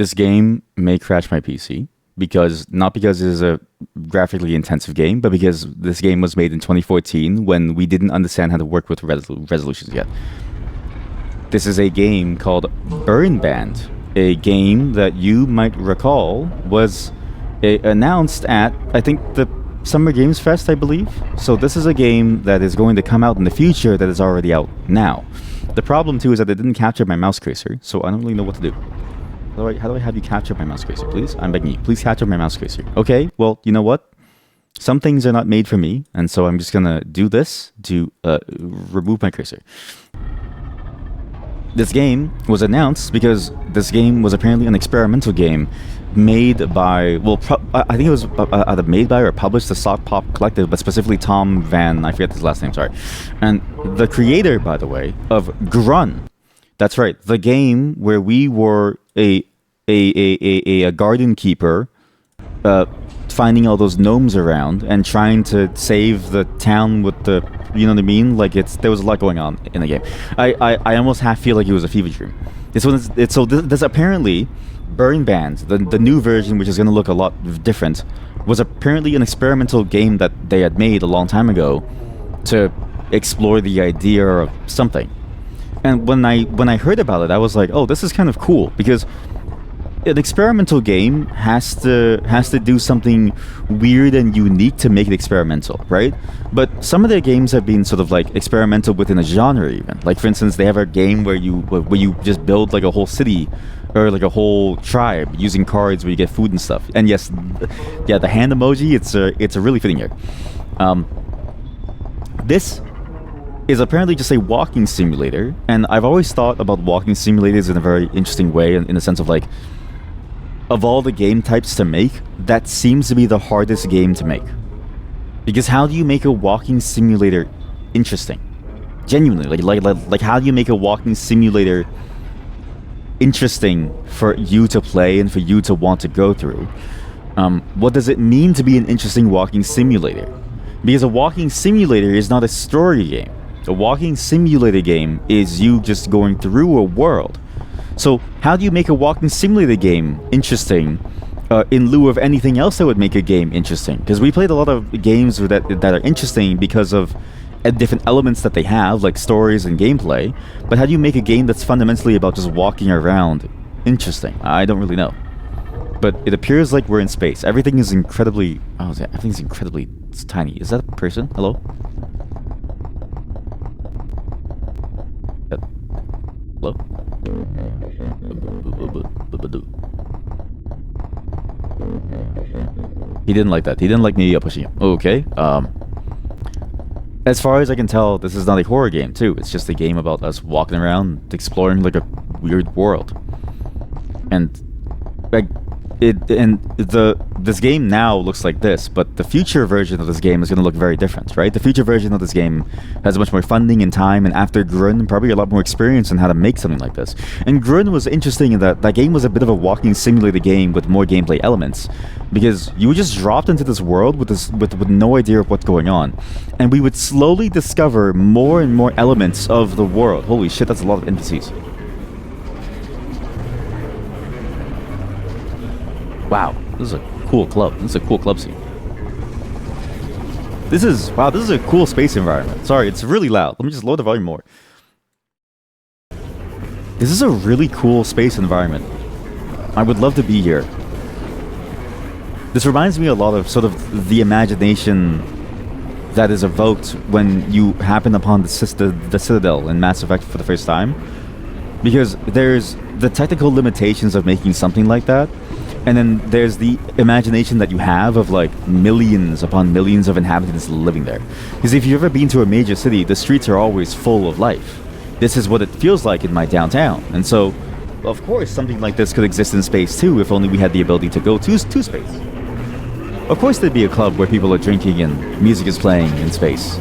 This game may crash my PC because not because it is a graphically intensive game, but because this game was made in 2014 when we didn't understand how to work with resolutions yet. This is a game called Bernband, a game that you might recall was announced at, I think, the Summer Games Fest, I believe. So this is a game that is going to come out in the future that is already out now. The problem too is that it didn't capture my mouse cursor, so I don't really know what to do. How do I have you capture my mouse cursor, please? I'm begging you. Please capture my mouse cursor. Okay, well, you know what? Some things are not made for me, and so I'm just gonna do this to remove my cursor. This game was announced because this game was apparently an experimental game made by, well, I think it was either made by or published the Sock Pop Collective, but specifically Tom Van, I forget his last name, sorry. And the creator, by the way, of Grun. That's right, the game where we were a garden keeper, finding all those gnomes around and trying to save the town with the, you know what I mean? Like there was a lot going on in the game. I almost half feel like it was a fever dream. This apparently Bernband, the new version, which is going to look a lot different, was apparently an experimental game that they had made a long time ago to explore the idea of something. And when I heard about it, I was like, oh, this is kind of cool, because an experimental game has to do something weird and unique to make it experimental, right? But some of their games have been sort of like experimental within a genre even. Like, for instance, they have a game where you just build like a whole city or like a whole tribe using cards where you get food and stuff. And yes, yeah, the hand emoji, it's a really fitting here. This is apparently just a walking simulator, and I've always thought about walking simulators in a very interesting way, in the sense of like, of all the game types to make, that seems to be the hardest game to make. Because how do you make a walking simulator interesting? Genuinely, like how do you make a walking simulator interesting for you to play and for you to want to go through? What does it mean to be an interesting walking simulator? Because a walking simulator is not a story game. A walking simulator game is you just going through a world. So how do you make a walking simulator game interesting in lieu of anything else that would make a game interesting? Because we played a lot of games that are interesting because of different elements that they have, like stories and gameplay. But how do you make a game that's fundamentally about just walking around interesting? I don't really know. But it appears like we're in space. Everything is incredibly... Oh, everything's incredibly tiny. Is that a person? Hello? Hello? He didn't like that. He didn't like me pushing him. Okay. As far as I can tell, this is not a horror game, too. It's just a game about us walking around, exploring like a weird world. And like this game now looks like this, but the future version of this game is going to look very different, right? The future version of this game has much more funding and time, and after Grun, probably a lot more experience in how to make something like this. And Grun was interesting in that game was a bit of a walking simulator game with more gameplay elements, because you were just dropped into this world with no idea of what's going on, and we would slowly discover more and more elements of the world. Holy shit, that's a lot of NPCs. Wow, this is a cool club. This is a cool club scene. This is a cool space environment. Sorry, it's really loud. Let me just lower the volume more. This is a really cool space environment. I would love to be here. This reminds me a lot of sort of the imagination that is evoked when you happen upon the Citadel in Mass Effect for the first time. Because there's the technical limitations of making something like that, and then there's the imagination that you have of like millions upon millions of inhabitants living there. Because if you've ever been to a major city, the streets are always full of life. This is what it feels like in my downtown. And so, of course, something like this could exist in space too, if only we had the ability to go to space. Of course there'd be a club where people are drinking and music is playing in space.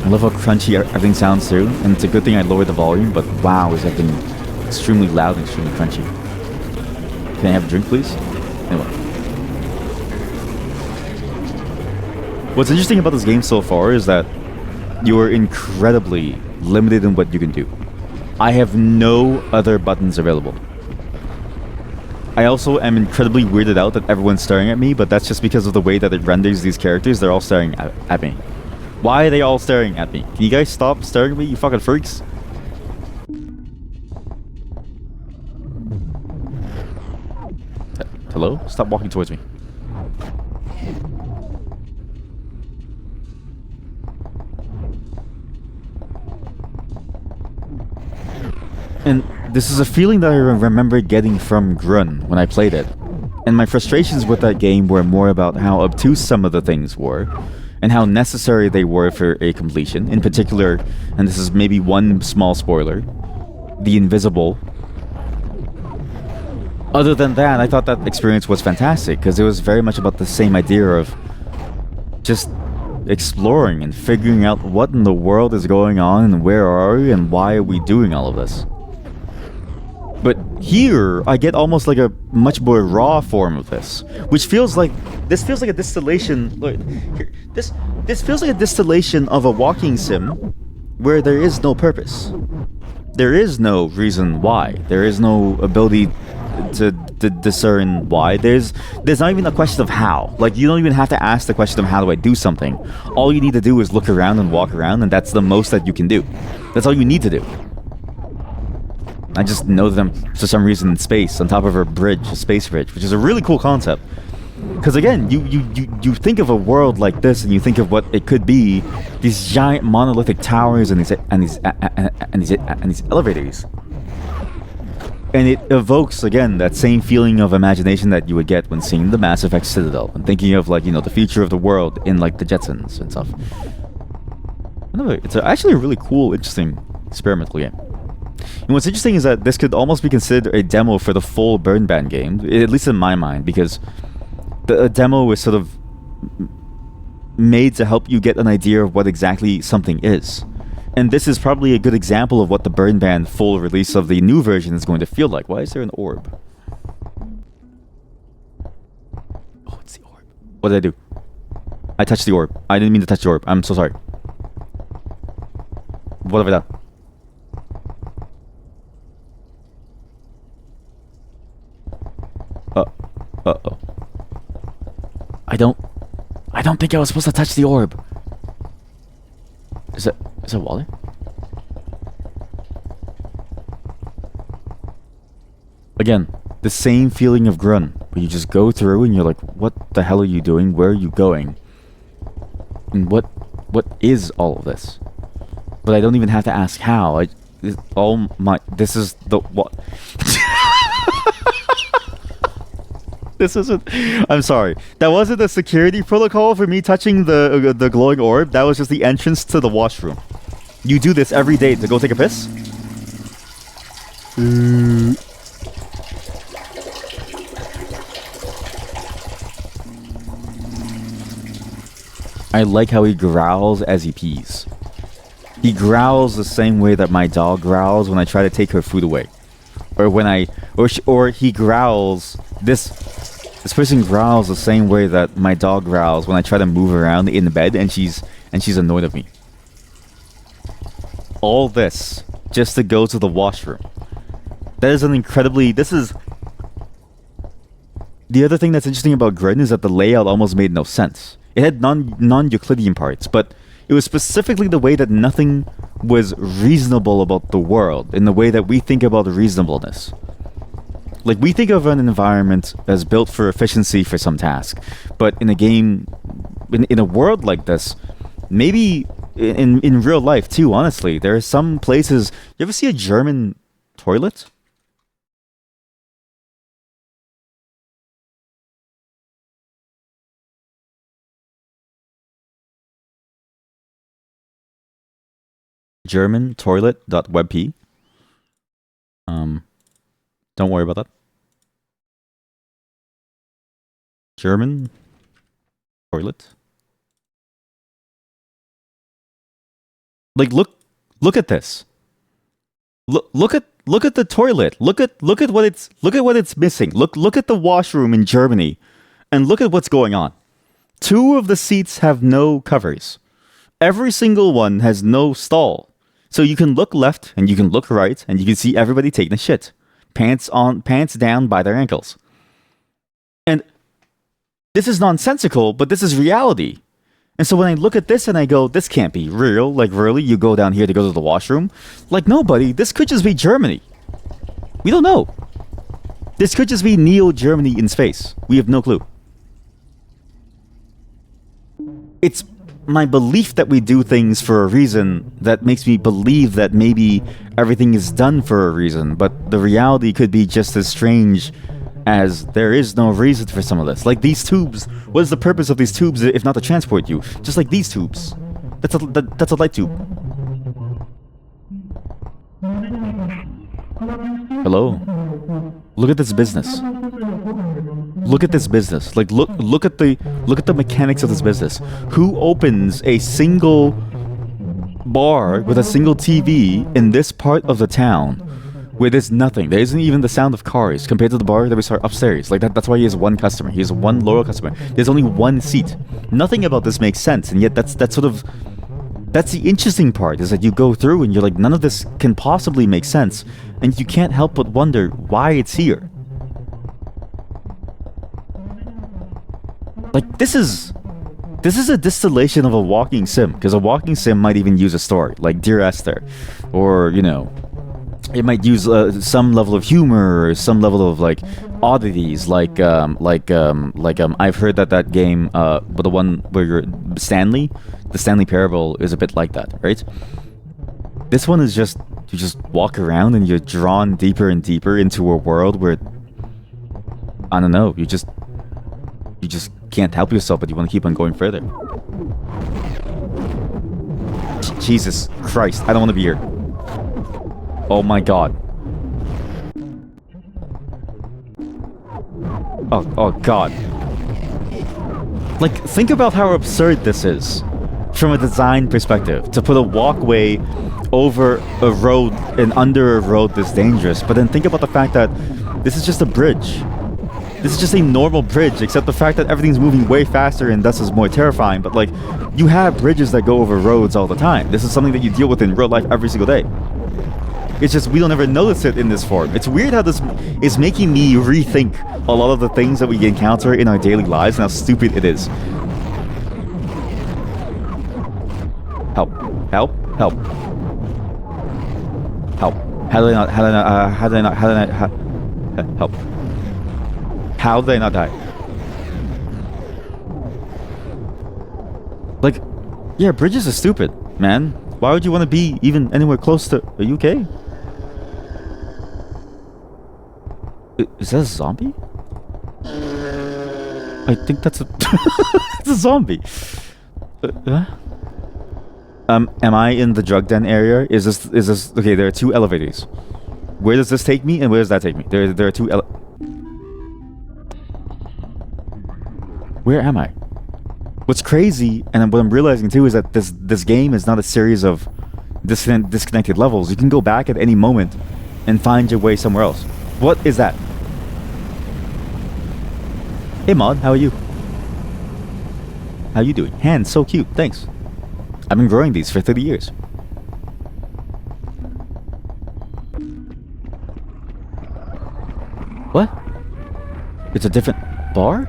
I love how crunchy everything sounds too, and it's a good thing I lowered the volume, but wow, is everything extremely loud and extremely crunchy. Can I have a drink, please? Anyway. What's interesting about this game so far is that you are incredibly limited in what you can do. I have no other buttons available. I also am incredibly weirded out that everyone's staring at me, but that's just because of the way that it renders these characters. They're all staring at me. Why are they all staring at me? Can you guys stop staring at me, you fucking freaks? Hello? Stop walking towards me. And this is a feeling that I remember getting from Grun when I played it. And my frustrations with that game were more about how obtuse some of the things were, and how necessary they were for a completion. In particular, and this is maybe one small spoiler, the invisible. Other than that, I thought that experience was fantastic, because it was very much about the same idea of just exploring and figuring out what in the world is going on, and where are we, and why are we doing all of this. But here, I get almost like a much more raw form of this, which feels like this feels like a distillation. Look, here, this feels like a distillation of a walking sim, where there is no purpose, there is no reason why, there is no ability to discern why. There's not even a question of how. Like, you don't even have to ask the question of how do I do something. All you need to do is look around and walk around, and that's the most that you can do. That's all you need to do. I just know them for some reason in space, on top of a bridge, a space bridge, which is a really cool concept. Because again, you think of a world like this, and you think of what it could be, these giant monolithic towers and these elevators, and it evokes again that same feeling of imagination that you would get when seeing the Mass Effect Citadel and thinking of, like, you know, the future of the world in like the Jetsons and stuff. Anyway, it's actually a really cool, interesting experimental game. And what's interesting is that this could almost be considered a demo for the full Bernband game, at least in my mind, because the demo is sort of made to help you get an idea of what exactly something is. And this is probably a good example of what the Bernband full release of the new version is going to feel like. Why is there an orb? Oh, it's the orb. What did I do? I touched the orb. I didn't mean to touch the orb. I'm so sorry. What have I done? Uh-oh. I don't think I was supposed to touch the orb. Is it Wally? Again, the same feeling of Grun, where you just go through and you're like, what the hell are you doing? Where are you going? And what is all of this? But I don't even have to ask how. This is the what? This isn't. I'm sorry. That wasn't a security protocol for me touching the glowing orb. That was just the entrance to the washroom. You do this every day to go take a piss? I like how he growls as he pees. He growls the same way that my dog growls when I try to take her food away, or when or he growls. This person growls the same way that my dog growls when I try to move around in the bed, and she's annoyed of me. All this just to go to the washroom. That is an incredibly. This is. The other thing that's interesting about Grin is that the layout almost made no sense. It had non-Euclidean parts, but it was specifically the way that nothing was reasonable about the world, in the way that we think about reasonableness. Like, we think of an environment as built for efficiency for some task, but in a game, in a world like this, maybe in real life too, honestly, there are some places. You ever see a German toilet? German toilet.webp. Don't worry about that. German toilet. Like, look at this. Look at the toilet. Look at what it's missing. Look at the washroom in Germany, and look at what's going on. 2 of the seats have no covers. Every single one has no stall. So you can look left and you can look right and you can see everybody taking a shit. Pants on, pants down by their ankles. And this is nonsensical, but this is reality. And so when I look at this and I go, this can't be real. Like, really? You go down here to go to the washroom? Like, no, buddy. This could just be Germany. We don't know. This could just be Neo-Germany in space. We have no clue. It's my belief that we do things for a reason that makes me believe that maybe everything is done for a reason, but the reality could be just as strange as there is no reason for some of this. Like these tubes. What is the purpose of these tubes if not to transport you? Just like these tubes. That's a light tube. Hello? Look at this business. Look at this business. Like look at the mechanics of this business. Who opens a single bar with a single TV in this part of the town where there's nothing? There isn't even the sound of cars compared to the bar that we saw upstairs. Like that's why he has one customer. He has one loyal customer. There's only one seat. Nothing about this makes sense, and yet that's the interesting part, is that you go through and you're like, none of this can possibly make sense, and you can't help but wonder why it's here. Like, this is a distillation of a walking sim, because a walking sim might even use a story, like Dear Esther, or, you know, it might use some level of humor, or some level of, like, oddities, like I've heard that game, but the one where you're Stanley, the Stanley Parable is a bit like that, right? This one is just, you just walk around and you're drawn deeper and deeper into a world where, I don't know, you just can't help yourself, but you want to keep on going further. Jesus Christ, I don't want to be here. Oh my god. Oh god. Like, think about how absurd this is from a design perspective, to put a walkway over a road and under a road this dangerous. But then think about the fact that this is just a bridge. This is just a normal bridge, except the fact that everything's moving way faster and thus is more terrifying. But like, you have bridges that go over roads all the time. This is something that you deal with in real life every single day. It's just we don't ever notice it in this form. It's weird how this is making me rethink a lot of the things that we encounter in our daily lives and how stupid it is. Help. Help. Help. Help. How did I not, help. How did I not die? Like, yeah, bridges are stupid, man. Why would you want to be even anywhere close to... Are you okay? Is that a zombie? I think that's a... it's a zombie. Am I in the drug den area? Is this... Okay, there are two elevators. Where does this take me and where does that take me? There are two Where am I? What's crazy, and what I'm realizing too, is that this game is not a series of disconnected levels. You can go back at any moment and find your way somewhere else. What is that? Hey Mod, how are you? How you doing? Hands, so cute, thanks. I've been growing these for 30 years. What? It's a different bar?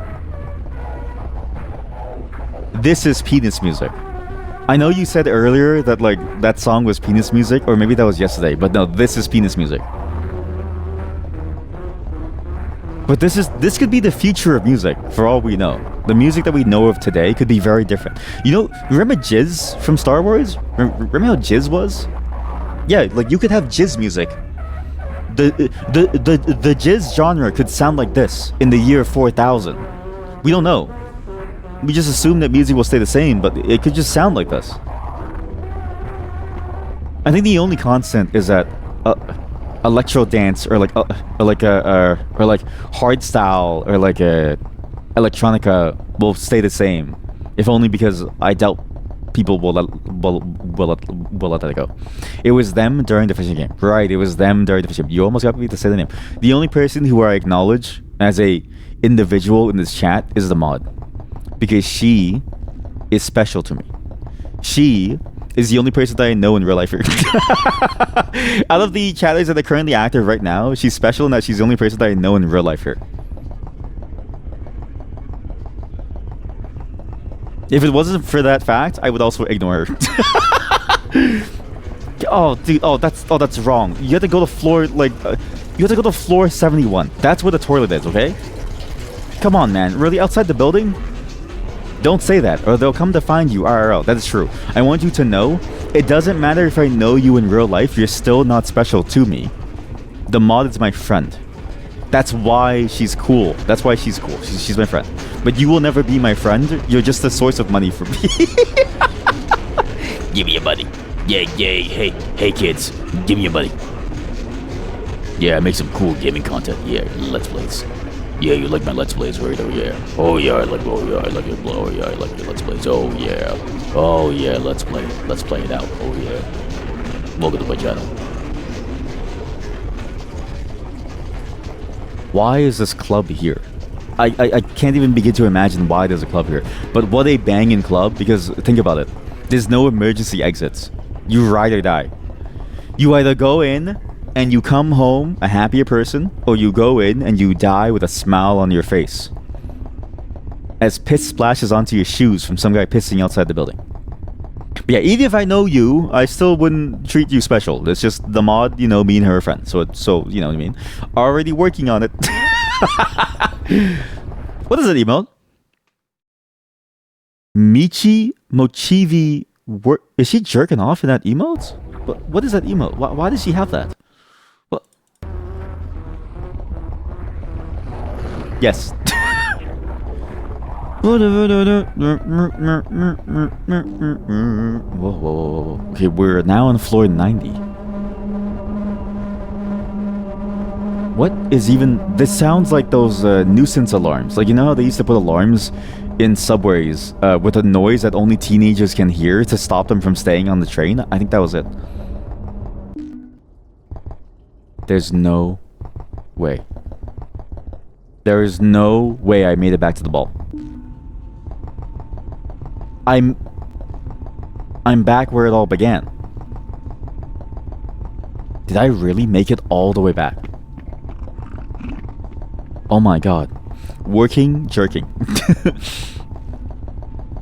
This is penis music. I know you said earlier that like that song was penis music, or maybe that was yesterday, but no, this is penis music. But this could be the future of music, for all we know. The music that we know of today could be very different. You know, remember Jizz from Star Wars? Remember how Jizz was? Yeah, like you could have Jizz music. The Jizz genre could sound like this in the year 4000. We don't know. We just assume that music will stay the same, but it could just sound like this. I think the only constant is that electro dance, or like hard style, or like electronica will stay the same, if only because I doubt people will let that go. It was them during the fishing game, right? It was them during the fishing game. You almost got me to say the name. The only person who I acknowledge as a individual in this chat is the mod, because she is special to me. She is the only person that I know in real life here. Out of the chatters that are currently active right now, she's special in that she's the only person that I know in real life here. If it wasn't for that fact, I would also ignore her. Oh, dude. Oh, that's wrong. You have to go to floor you have to go to floor 71. That's where the toilet is. Okay. Come on, man. Really, outside the building? Don't say that, or they'll come to find you. IRL. That is true. I want you to know, it doesn't matter if I know you in real life. You're still not special to me. The mod is my friend. That's why she's cool. That's why she's cool. She's my friend. But you will never be my friend. You're just a source of money for me. Give me your money. Yeah. Hey, kids. Give me your money. Yeah, I make some cool gaming content. Yeah, Let's Plays. Yeah, you like my Let's Plays, right? Oh yeah. Oh yeah, I like your Let's Plays. Oh yeah, let's play it out. Oh yeah. Welcome to my channel. Why is this club here? I can't even begin to imagine why there's a club here. But what a banging club, because think about it. There's no emergency exits. You ride or die. You either go in and you come home a happier person, or you go in and you die with a smile on your face, as piss splashes onto your shoes from some guy pissing outside the building. But yeah, even if I know you, I still wouldn't treat you special. It's just the mod, me and her are friends. So you know what I mean? Already working on it. What is that emote? Michi Mochivi. Is she jerking off in that emote? What is that emote? Why does she have that? What? Yes. Whoa. Okay, we're now on floor 90. What is even... This sounds like those nuisance alarms. Like, you know how they used to put alarms in subways with a noise that only teenagers can hear to stop them from staying on the train? I think that was it. There's no way. There is no way I made it back to the ball. I'm back where it all began. Did I really make it all the way back? Oh my god. Working, jerking.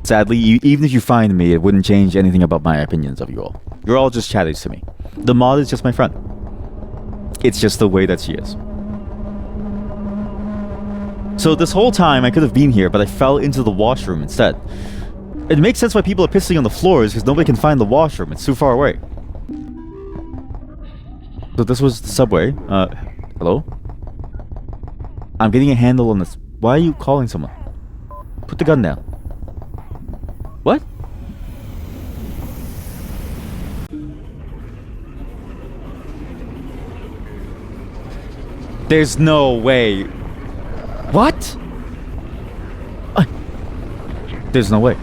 Sadly, even if you find me, it wouldn't change anything about my opinions of you all. You're all just chatties to me. The mod is just my friend. It's just the way that she is. So this whole time I could have been here, but I fell into the washroom instead. It makes sense why people are pissing on the floors, because nobody can find the washroom. It's too far away. So this was the subway. Hello? I'm getting a handle on this. Why are you calling someone? Put the gun down. What? There's no way. What? There's no way.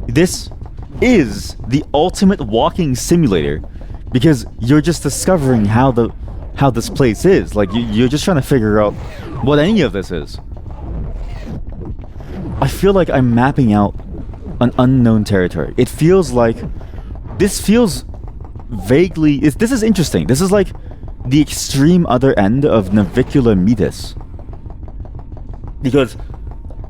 This is the ultimate walking simulator, because you're just discovering how this place is. Like, you're just trying to figure out what any of this is. I feel like I'm mapping out an unknown territory. It feels like... This feels vaguely... This is interesting. This is like the extreme other end of navicular meatus. Because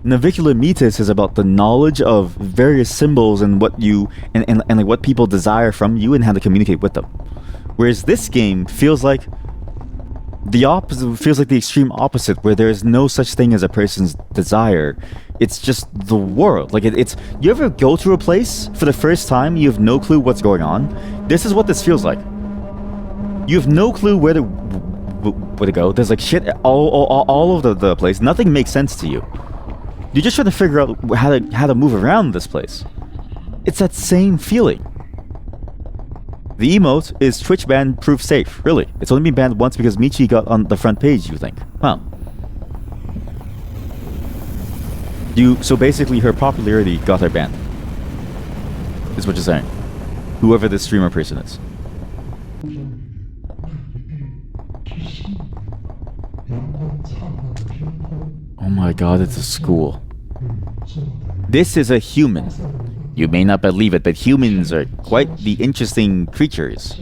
navicular meatus is about the knowledge of various symbols and what you... and like what people desire from you and how to communicate with them. Whereas this game feels like the opposite, feels like the extreme opposite, where there is no such thing as a person's desire. It's just the world. Like it's... You ever go to a place for the first time, you have no clue what's going on? This is what this feels like. You have no clue where to go. There's like shit all over the place. Nothing makes sense to you. You're just trying to figure out how to move around this place. It's that same feeling. The emote is Twitch ban proof safe. Really. It's only been banned once because Michi got on the front page, you think. Huh. So basically her popularity got her banned. Is what you're saying. Whoever this streamer person is. Oh my god, it's a school. This is a human. You may not believe it, but humans are quite the interesting creatures.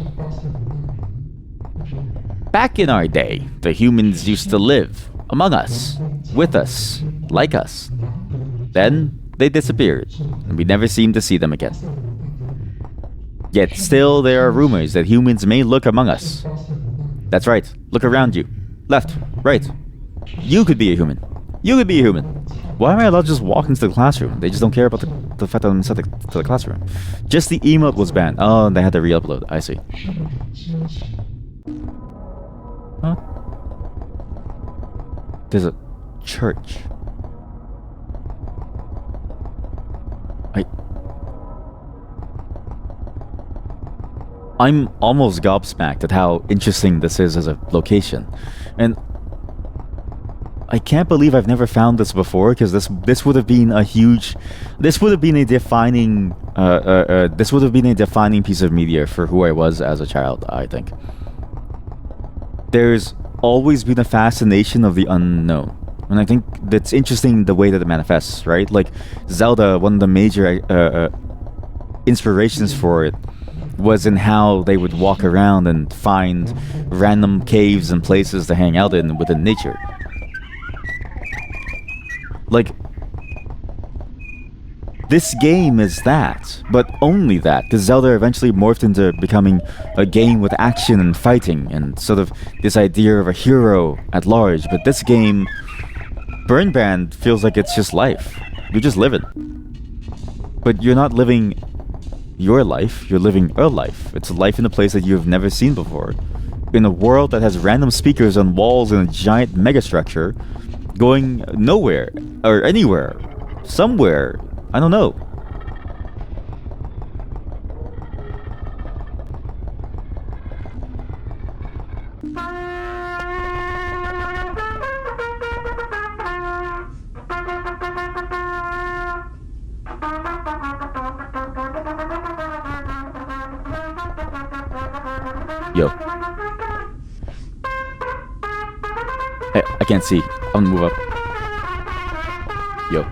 Back in our day, the humans used to live among us, with us, like us. Then they disappeared, and we never seemed to see them again. Yet still there are rumors that humans may lurk among us. That's right, look around you. Left, right. You could be a human. You could be a human. Why am I allowed to just walk into the classroom? They just don't care about the fact that I'm inside the classroom. Just the emote was banned. Oh, and they had to re-upload. I see. Huh? There's a church. I'm almost gobsmacked at how interesting this is as a location. And I can't believe I've never found this before, because this would have been a huge, this would have been a defining piece of media for who I was as a child, I think. There's always been a fascination of the unknown. And I think that's interesting the way that it manifests, right? Like Zelda, one of the major inspirations for it was in how they would walk around and find random caves and places to hang out in within nature. Like, this game is that, but only that, because Zelda eventually morphed into becoming a game with action and fighting and sort of this idea of a hero at large. But this game, Bernband, feels like it's just life. You're just living. But you're not living your life, you're living a life. It's a life in a place that you've never seen before. In a world that has random speakers on walls in a giant megastructure, going nowhere, or anywhere, somewhere, I don't know. Yo. Hey, I can't see. I'm gonna move up. Yo.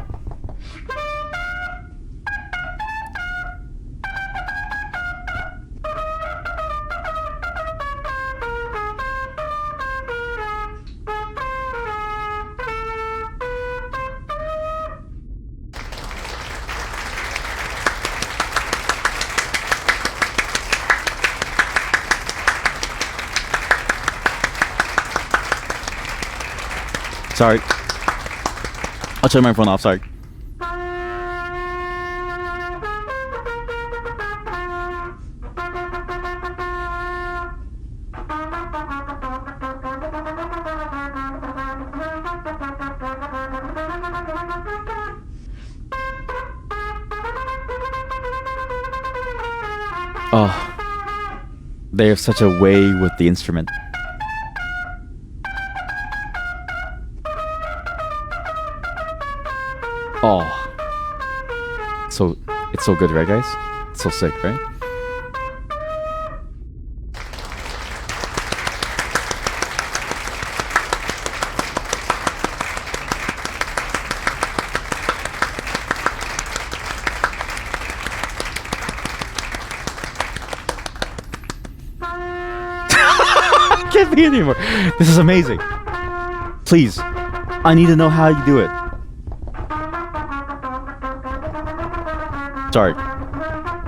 Sorry. I'll turn my phone off, sorry. Oh, they have such a way with the instrument. Oh, so it's so good, right, guys? It's so sick, right? I can't be anymore. This is amazing. Please, I need to know how you do it.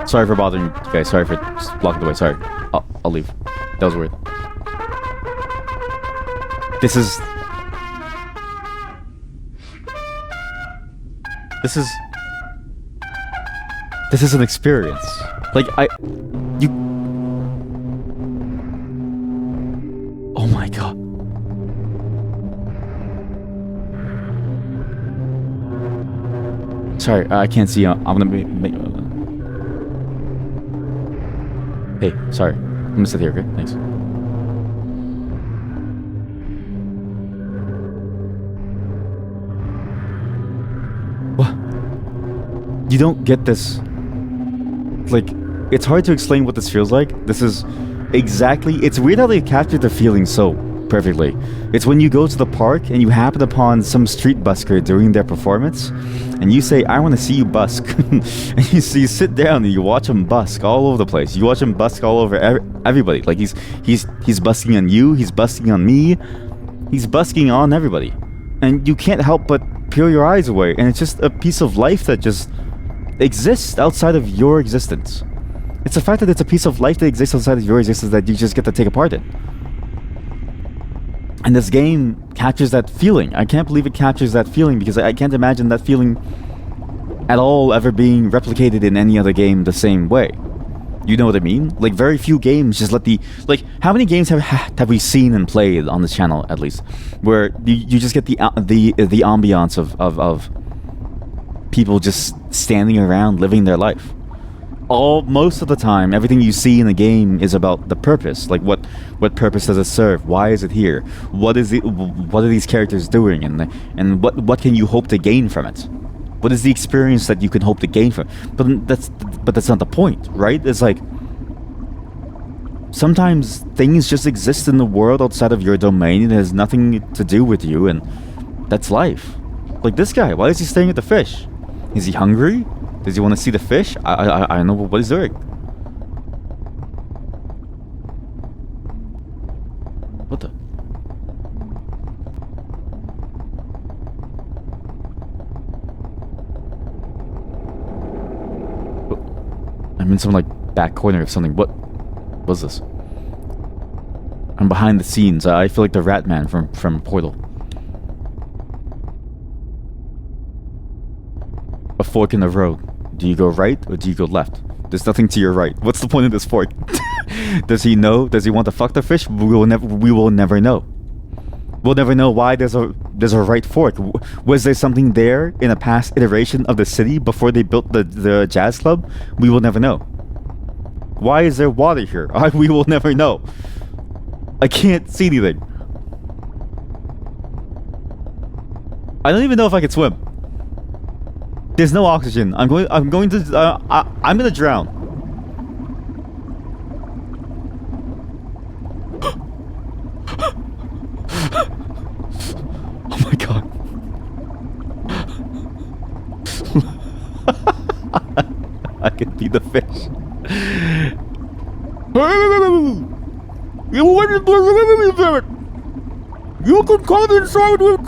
Sorry for bothering you guys. Sorry for blocking the way. Sorry. I'll leave. That was weird. This is an experience. Like, oh my god. Sorry, I can't see. I'm gonna hey, sorry. I'm gonna sit here, okay? Thanks. What? You don't get this. Like, it's hard to explain what this feels like. This is exactly. It's weird how they captured the feeling so perfectly. It's when you go to the park and you happen upon some street busker doing their performance, and you say, "I want to see you busk," and you sit down and you watch him busk all over the place. You watch him busk all over everybody. Like he's busking on you. He's busking on me. He's busking on everybody, and you can't help but peel your eyes away. And it's just a piece of life that just exists outside of your existence. It's the fact that it's a piece of life that exists outside of your existence that you just get to take apart in. And this game captures that feeling. I can't believe it captures that feeling, because I can't imagine that feeling at all ever being replicated in any other game the same way. You know what I mean? Like, very few games just let the... Like, how many games have we seen and played on this channel, at least, where you just get the ambiance of people just standing around living their life? Most of the time, everything you see in a game is about the purpose. Like, what purpose does it serve? Why is it here? What are these characters doing? And what can you hope to gain from it? What is the experience that you can hope to gain from it? But that's not the point, right? It's like, sometimes things just exist in the world outside of your domain and it has nothing to do with you, and that's life. Like this guy, why is he staring at the fish? Is he hungry? Does he want to see the fish? I don't know what he's doing. What the? I'm in some like back corner of something. What was this? I'm behind the scenes. I feel like the Rat Man from Portal. A fork in the road. Do you go right or do you go left? There's nothing to your right. What's the point of this fork? Does he know? Does he want to fuck the fish? We will never know. We'll never know why there's a right fork. Was there something there in a past iteration of the city before they built the jazz club? We will never know. Why is there water here? We will never know. I can't see anything. I don't even know if I can swim. There's no oxygen. I'm going to drown. Oh my god. I can be the fish. You can come inside with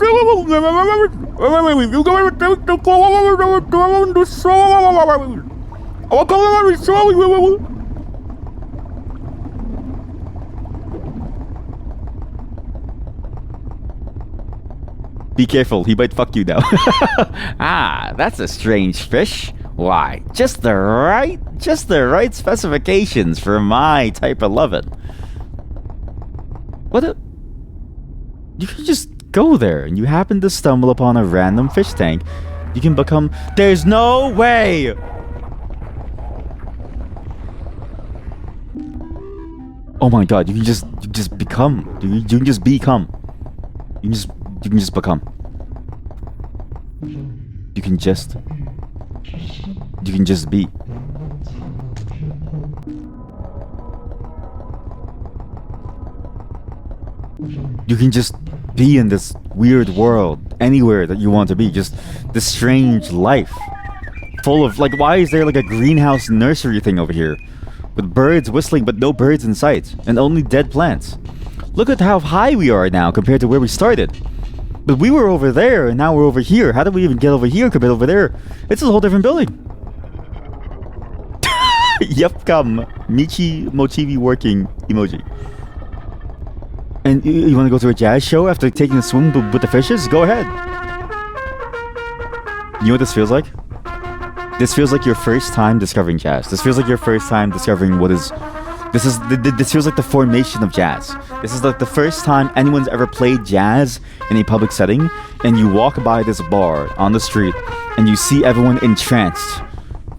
Be careful, he might fuck you now. Ah, that's a strange fish. Why? Just the right specifications for my type of lovin'. What a... You can just go there and you happen to stumble upon a random fish tank. You can become... There's no way! Oh my god, you can just become. You can just become. You can just become. You can just be. You can just be in this weird world anywhere that you want to be. Just this strange life full of, like, why is there like a greenhouse nursery thing over here with birds whistling but no birds in sight and only dead plants? Look at how high we are now compared to where we started. But we were over there and now we're over here. How did we even get over here compared to over there? It's a whole different building. Yep, come. Michi Mochibi working emoji. And you want to go to a jazz show after taking a swim with the fishes? Go ahead. You know what this feels like? This feels like your first time discovering jazz. This feels like your first time discovering what is... This feels like the formation of jazz. This is like the first time anyone's ever played jazz in a public setting, and you walk by this bar on the street, and you see everyone entranced.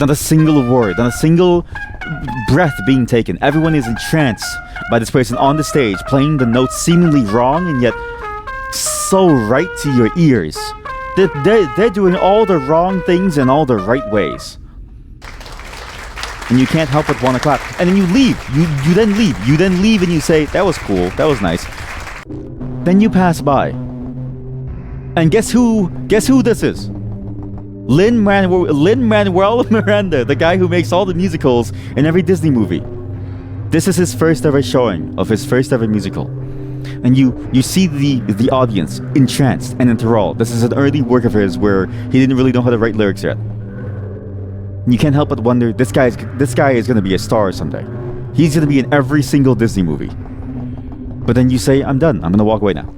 Not a single word, not a single breath being taken. Everyone is entranced by this person on the stage, playing the notes seemingly wrong, and yet so right to your ears. They're doing all the wrong things in all the right ways. And you can't help but want to clap. And then you leave. You then leave. You then leave and you say, that was cool. That was nice. Then you pass by. And guess who this is? Lin-Manuel Miranda, the guy who makes all the musicals in every Disney movie. This is his first ever showing of his first ever musical. And you see the audience entranced and enthralled. This is an early work of his where he didn't really know how to write lyrics yet. And you can't help but wonder, this guy is going to be a star someday. He's going to be in every single Disney movie. But then you say, I'm done. I'm going to walk away now.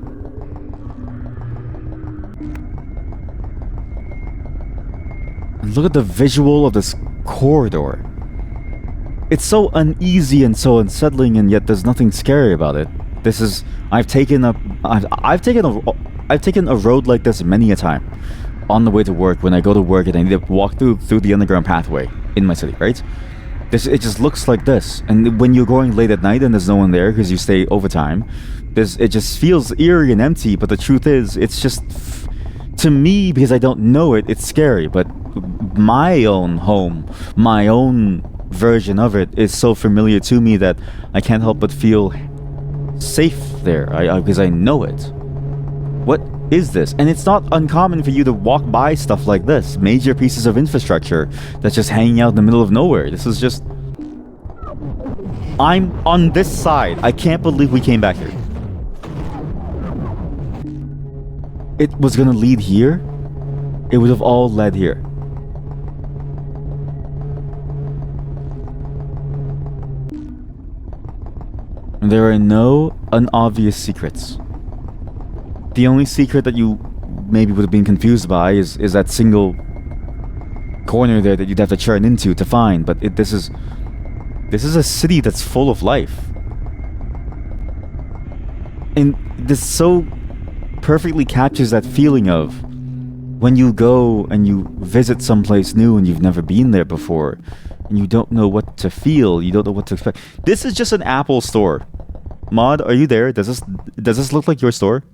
And look at the visual of this corridor. It's so uneasy and so unsettling, and yet there's nothing scary about it. This is I've taken a road like this many a time on the way to work when I go to work and I need to walk through the underground pathway in my city, right? It just looks like this, and when you're going late at night and there's no one there because you stay overtime, it just feels eerie and empty. But the truth is, it's just, to me, because I don't know it, it's scary. But my own home, my own version of it is so familiar to me that I can't help but feel safe there, because I know it. What is this? And it's not uncommon for you to walk by stuff like this, major pieces of infrastructure that's just hanging out in the middle of nowhere. This is just, I'm on this side. I can't believe we came back here. It was gonna lead here. It would have all led here. And there are no unobvious secrets. The only secret that you maybe would have been confused by is that single corner there that you'd have to turn into to find. But this is a city that's full of life. And this so perfectly captures that feeling of when you go and you visit someplace new and you've never been there before, and you don't know what to feel, you don't know what to expect. This is just an Apple store. Mod, are you there? Does this look like your store?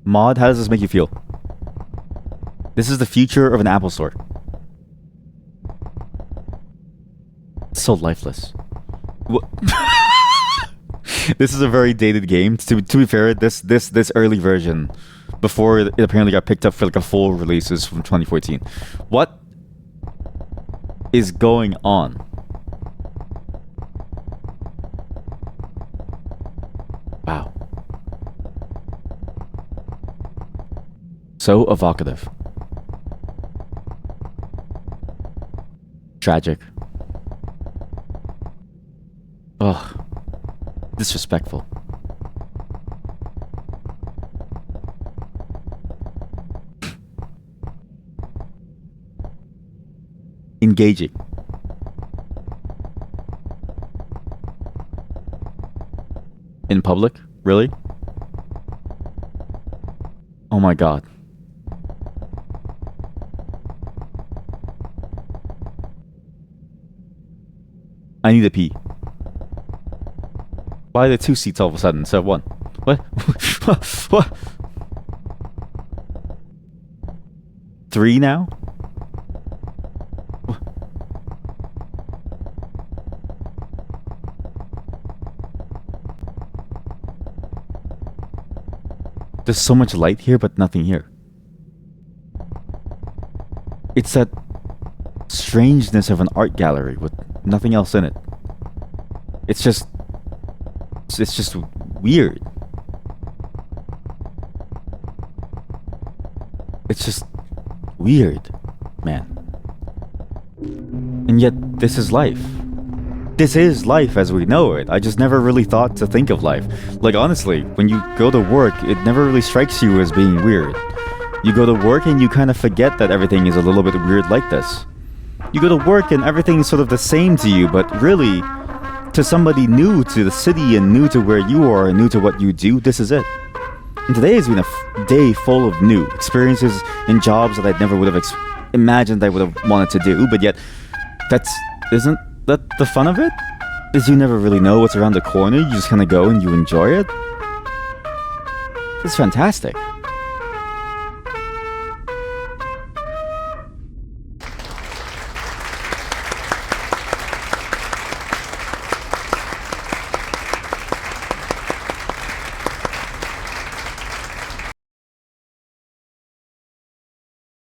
Mod, how does this make you feel? This is the future of an Apple store. It's so lifeless. This is a very dated game. To be fair, this early version, before it apparently got picked up for like a full release, is from 2014. What is going on? Wow. So evocative. Tragic. Ugh. Disrespectful. Engaging. In public? Really? Oh my god. I need to pee. Why are there 2 seats all of a sudden instead of 1? What? What? 3 now? There's so much light here, but nothing here. It's that strangeness of an art gallery with nothing else in it. It's just weird. It's just weird, man. And yet, this is life. This is life as we know it. I just never really thought to think of life. Like, honestly, when you go to work, it never really strikes you as being weird. You go to work and you kind of forget that everything is a little bit weird like this. You go to work and everything's sort of the same to you, but really, to somebody new to the city and new to where you are and new to what you do, this is it. And today has been a day full of new experiences and jobs that I never would have imagined I would have wanted to do, but yet, isn't that the fun of it? Is you never really know what's around the corner, you just kind of go and you enjoy it. It's fantastic.